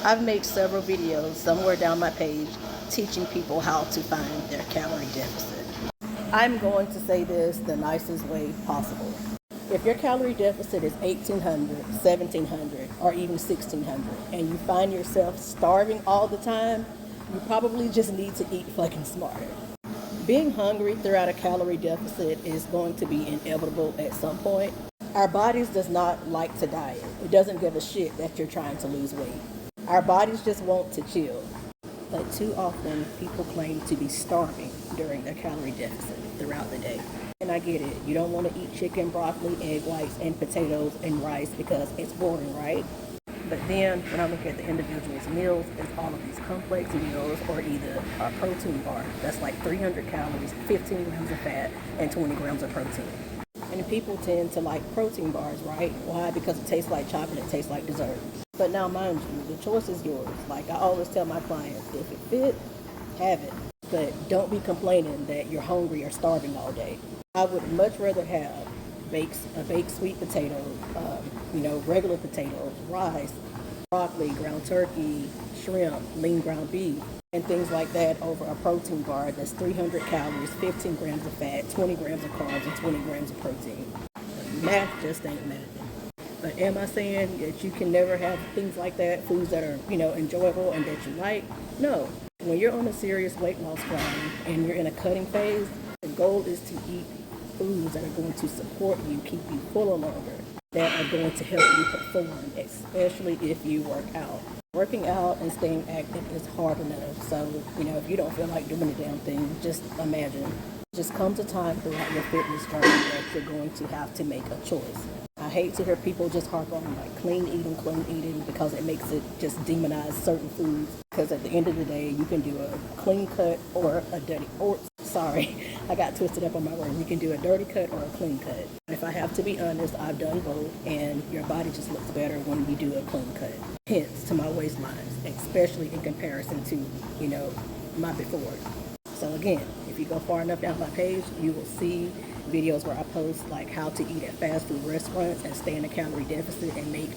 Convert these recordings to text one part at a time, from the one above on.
I've made several videos somewhere down my page teaching people how to find their calorie deficit. I'm going to say this the nicest way possible. If your calorie deficit is 1800, 1700, or even 1600, and you find yourself starving all the time, you probably just need to eat fucking smarter. Being hungry throughout a calorie deficit is going to be inevitable at some point. Our bodies does not like to diet. It doesn't give a shit that you're trying to lose weight. Our bodies just want to chill. But too often, people claim to be starving during their calorie deficit throughout the day. And I get it. You don't want to eat chicken, broccoli, egg whites, and potatoes and rice because it's boring, right? But then when I look at the individual's meals, it's all of these complex meals or either a protein bar that's like 300 calories, 15 grams of fat, and 20 grams of protein. And people tend to like protein bars, right? Why? Because it tastes like chocolate, it tastes like dessert. But now, mind you, the choice is yours. Like I always tell my clients, if it fits, have it. But don't be complaining that you're hungry or starving all day. I would much rather have a baked sweet potato, regular potatoes, rice, broccoli, ground turkey, shrimp, lean ground beef, and things like that over a protein bar that's 300 calories, 15 grams of fat, 20 grams of carbs, and 20 grams of protein. Math just ain't math. But am I saying that you can never have things like that, foods that are, enjoyable and that you like? No. When you're on a serious weight loss grind and you're in a cutting phase, the goal is to eat foods that are going to support you, keep you fuller longer, that are going to help you perform, especially if you work out. Working out and staying active is hard enough. So, if you don't feel like doing the damn thing, just imagine. Just comes a time throughout your fitness journey that you're going to have to make a choice. I hate to hear people just harp on like clean eating because it makes it just demonize certain foods. Because at the end of the day, you can do a clean cut or a dirty, I got twisted up on my word. You can do a dirty cut or a clean cut. If I have to be honest, I've done both, and your body just looks better when you do a clean cut. Hence to my waistlines, especially in comparison to, my before. So again, if you go far enough down my page, you will see videos where I post like how to eat at fast food restaurants and stay in a calorie deficit and make,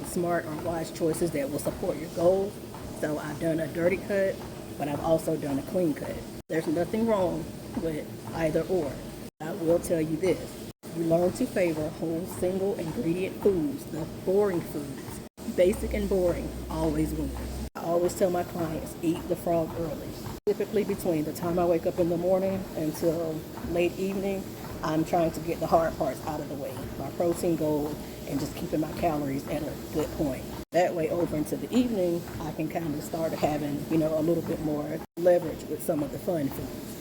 smart or wise choices that will support your goals. So I've done a dirty cut, but I've also done a clean cut. There's nothing wrong with either or. I will tell you this. You learn to favor whole single ingredient foods, the boring foods. Basic and boring always wins. I always tell my clients, eat the frog early. Typically between the time I wake up in the morning until late evening, I'm trying to get the hard parts out of the way. My protein goal and just keeping my calories at a good point. That way over into the evening, I can kind of start having, a little bit more leverage with some of the fun foods.